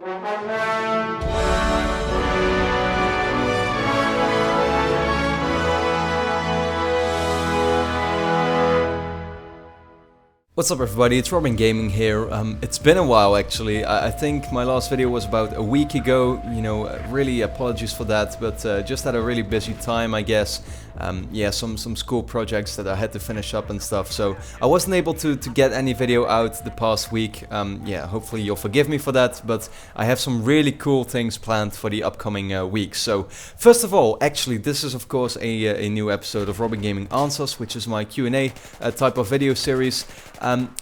What's up everybody, it's RobinGaming here. It's been a while actually. I think my last video was about a week ago, really apologies for that, but just had a really busy time, I guess. Yeah, some school projects that I had to finish up and stuff, so I wasn't able to get any video out the past week. Yeah, hopefully you'll forgive me for that, but I have some really cool things planned for the upcoming weeks. So first of all, actually this is of course a new episode of RobinGaming Answers, which is my Q&A type of video series.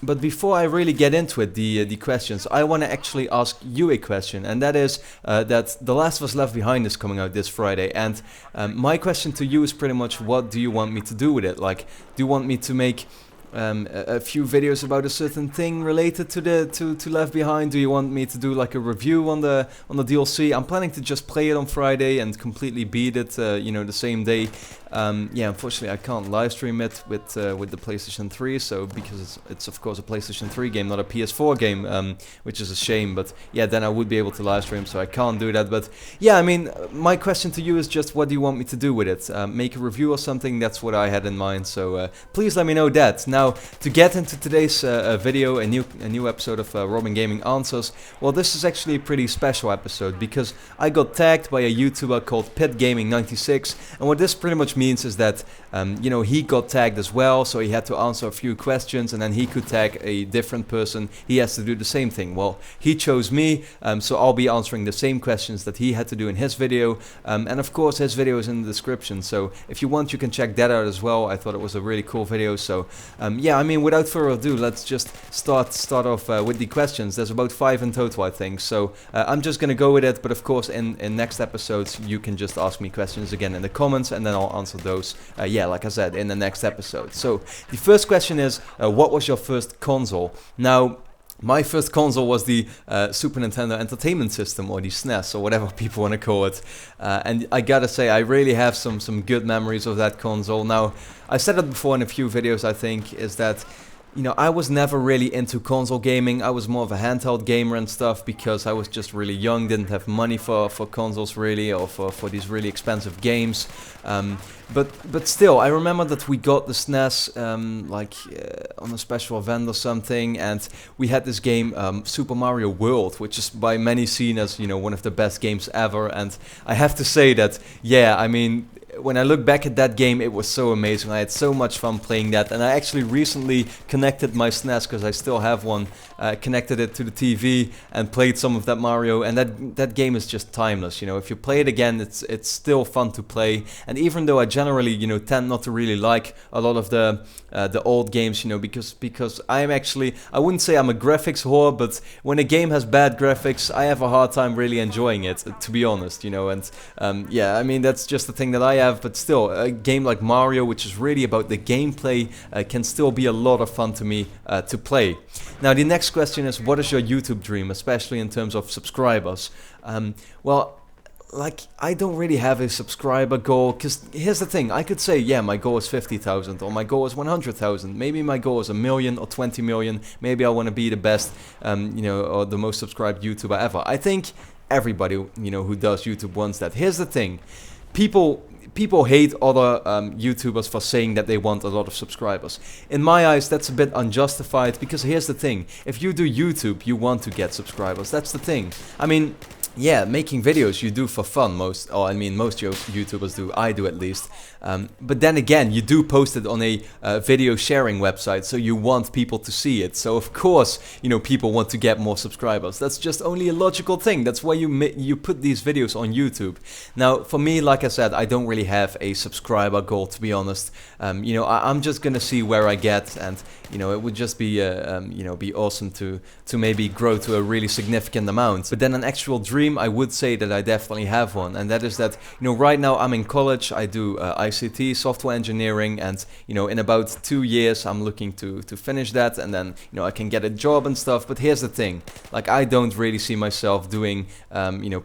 But before I really get into it, the questions, I want to actually ask you a question, and that is that The Last of Us Left Behind is coming out this Friday, and my question to you is pretty much, what do you want me to do with it? Like, do you want me to make a few videos about a certain thing related to Left Behind? Do you want me to do like a review on the DLC? I'm planning to just play it on Friday and completely beat it, the same day. Yeah, unfortunately I can't live stream it with the PlayStation 3, so because it's of course a PlayStation 3 game, not a PS4 game, which is a shame. But yeah, then I would be able to live stream, so I can't do that. But yeah, I mean, my question to you is just, what do you want me to do with it? Make a review or something? That's what I had in mind. So please let me know that. Now, to get into today's video, a new episode of RobinGaming Answers. Well, this is actually a pretty special episode because I got tagged by a YouTuber called PitGaming96, and what this pretty much means is that he got tagged as well, so he had to answer a few questions, and then he could tag a different person. He has to do the same thing. Well, he chose me, so I'll be answering the same questions that he had to do in his video, and of course his video is in the description, so if you want you can check that out as well. I thought it was a really cool video. So yeah, I mean, without further ado, let's just start off with the questions. There's about 5 in total, I think, so I'm just gonna go with it, but of course in next episodes you can just ask me questions again in the comments, and then I'll answer those, yeah, like I said, in the next episode. So the first question is, what was your first console? Now, my first console was the Super Nintendo Entertainment System, or the SNES, or whatever people want to call it. And I gotta say, I really have some good memories of that console. Now, I said it before in a few videos, I think, is that I was never really into console gaming. I was more of a handheld gamer and stuff because I was just really young, didn't have money for consoles really, or for these really expensive games. But still, I remember that we got the SNES on a special event or something, and we had this game, Super Mario World, which is by many seen as one of the best games ever. And I have to say that, yeah, I mean, when I look back at that game, it was so amazing. I had so much fun playing that, and I actually recently connected my SNES, because I still have one, connected it to the TV and played some of that Mario, and that game is just timeless. If you play it again, it's still fun to play. And even though I generally tend not to really like a lot of the old games, because I wouldn't say I'm a graphics whore, but when a game has bad graphics, I have a hard time really enjoying it, to be honest. And yeah, I mean, that's just the thing that I have. But still, a game like Mario, which is really about the gameplay, can still be a lot of fun to me to play. Now, the next question is, what is your YouTube dream, especially in terms of subscribers? Well, I don't really have a subscriber goal, because here's the thing. I could say, yeah, my goal is 50,000, or my goal is 100,000. Maybe my goal is 1 million or 20 million. Maybe I want to be the best, or the most subscribed YouTuber ever. I think everybody, who does YouTube wants that. Here's the thing. People hate other YouTubers for saying that they want a lot of subscribers. In my eyes, that's a bit unjustified, because here's the thing. If you do YouTube, you want to get subscribers. That's the thing. I mean, yeah, making videos you do for fun. Most YouTubers do. I do, at least. But then again, you do post it on a video sharing website, so you want people to see it. So of course, people want to get more subscribers. That's just only a logical thing. That's why you put these videos on YouTube. Now, for me, like I said, I don't really have a subscriber goal, to be honest. I'm just gonna see where I get, and it would just be be awesome to maybe grow to a really significant amount. But then an actual dream, I would say that I definitely have one, and that is that right now I'm in college. I do ICT, software engineering, and in about 2 years I'm looking to finish that, and then I can get a job and stuff. But here's the thing, I don't really see myself doing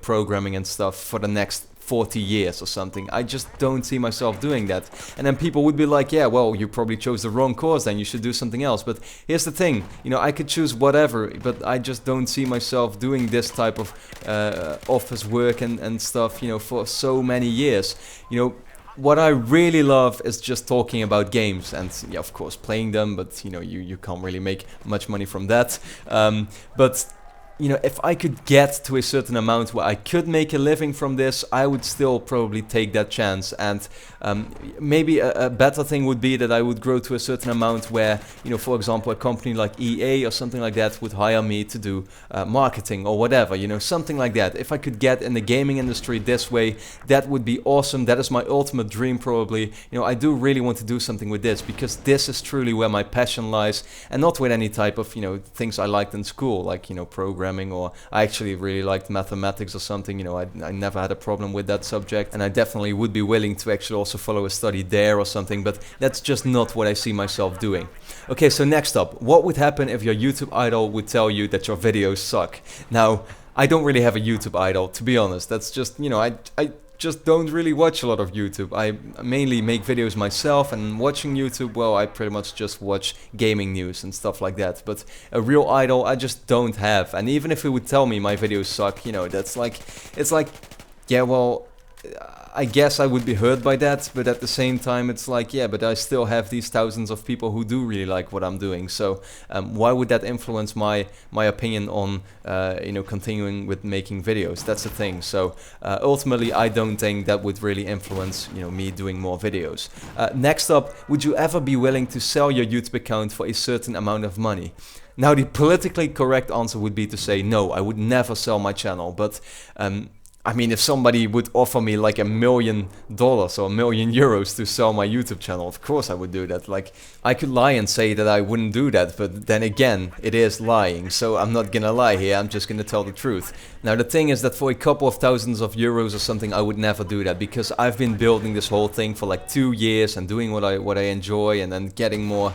programming and stuff for the next 40 years or something. I just don't see myself doing that. And then people would be like, yeah, well, you probably chose the wrong course, then you should do something else. But here's the thing, you know, I could choose whatever, but I just don't see myself doing this type of office work and stuff, you know, for so many years. You know, what I really love is just talking about games and, yeah, of course, playing them, but, you know, you can't really make much money from that. But you know, if I could get to a certain amount where I could make a living from this, I would still probably take that chance. And maybe a better thing would be that I would grow to a certain amount where, you know, for example, a company like EA or something like that would hire me to do marketing or whatever, you know, something like that. If I could get in the gaming industry this way, that would be awesome. That is my ultimate dream, probably. You know, I do really want to do something with this, because this is truly where my passion lies, and not with any type of, you know, things I liked in school, like, you know, programming, or I actually really liked mathematics or something. You know, I never had a problem with that subject, and I definitely would be willing to actually also follow a study there or something, but that's just not what I see myself doing. Okay, so next up, what would happen if your YouTube idol would tell you that your videos suck? Now, I don't really have a YouTube idol, to be honest. That's just, you know, I just don't really watch a lot of YouTube. I mainly make videos myself, and watching YouTube, well, I pretty much just watch gaming news and stuff like that. But a real idol I just don't have, and even if he would tell me my videos suck, you know, that's like, it's like, yeah, well, I guess I would be hurt by that, but at the same time it's like, yeah, but I still have these thousands of people who do really like what I'm doing, so why would that influence my opinion on, you know, continuing with making videos? That's the thing. So ultimately I don't think that would really influence, you know, me doing more videos. Next up, would you ever be willing to sell your YouTube account for a certain amount of money? Now, the politically correct answer would be to say no, I would never sell my channel, but I mean, if somebody would offer me like $1 million or €1 million to sell my YouTube channel, of course I would do that. Like, I could lie and say that I wouldn't do that, but then again, it is lying, so I'm not gonna lie here, I'm just gonna tell the truth. Now, the thing is that for a couple of thousands of euros or something, I would never do that, because I've been building this whole thing for like 2 years and doing what I enjoy, and then getting more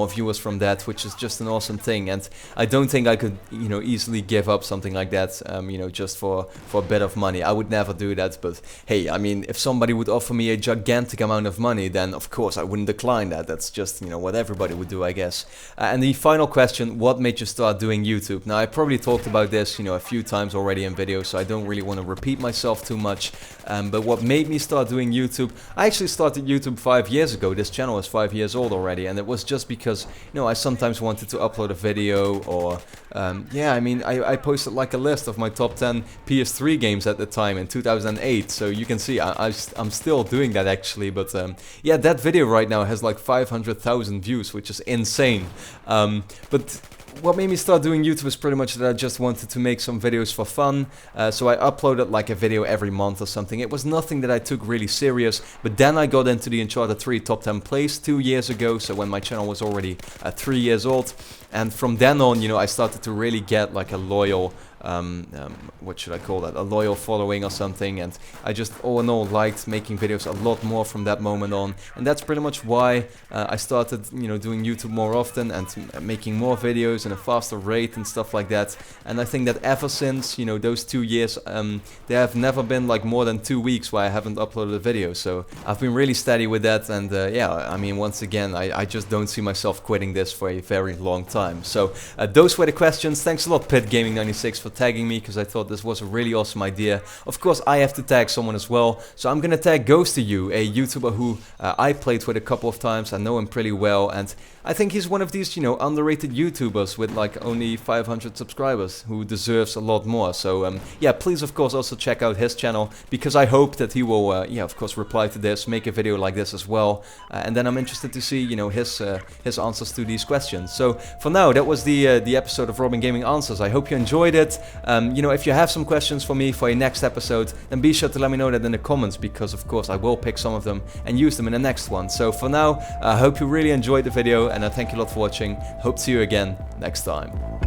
viewers from that, which is just an awesome thing. And I don't think I could, you know, easily give up something like that, you know, just for a bit of money. I would never do that. But hey, I mean, if somebody would offer me a gigantic amount of money, then of course I wouldn't decline that. That's just, you know, what everybody would do, I guess. And the final question, what made you start doing YouTube? Now, I probably talked about this, you know, a few times already in videos, so I don't really want to repeat myself too much. But what made me start doing YouTube? I actually started YouTube 5 years ago. This channel is 5 years old already, and it was just because, you know, I sometimes wanted to upload a video, or yeah, I mean, I posted like a list of my top 10 PS3 games at the time in 2008, so you can see I'm still doing that actually. But yeah, that video right now has like 500,000 views, which is insane. But what made me start doing YouTube is pretty much that I just wanted to make some videos for fun, so I uploaded like a video every month or something. It was nothing that I took really serious, but then I got into the Uncharted 3 top 10 plays 2 years ago, so when my channel was already 3 years old, and from then on, you know, I started to really get like a loyal, what should I call that, a loyal following or something, and I just all in all liked making videos a lot more from that moment on, and that's pretty much why I started, you know, doing YouTube more often and making more videos in a faster rate and stuff like that. And I think that ever since, you know, those 2 years, there have never been like more than 2 weeks where I haven't uploaded a video, so I've been really steady with that. And yeah, I mean, once again, I just don't see myself quitting this for a very long time. So those were the questions. Thanks a lot, PitGaming96, for tagging me, because I thought this was a really awesome idea. Of course, I have to tag someone as well, so I'm gonna tag GhostToYou, a YouTuber who I played with a couple of times. I know him pretty well, and I think he's one of these, you know, underrated YouTubers with like only 500 subscribers who deserves a lot more. So yeah, please of course also check out his channel, because I hope that he will, yeah, of course, reply to this, make a video like this as well, and then I'm interested to see, you know, his answers to these questions. So for now, that was the episode of Robin Gaming Answers. I hope you enjoyed it. You know, if you have some questions for me for a next episode, then be sure to let me know that in the comments, because of course I will pick some of them and use them in the next one. So for now, I hope you really enjoyed the video, and I thank you a lot for watching. Hope to see you again next time.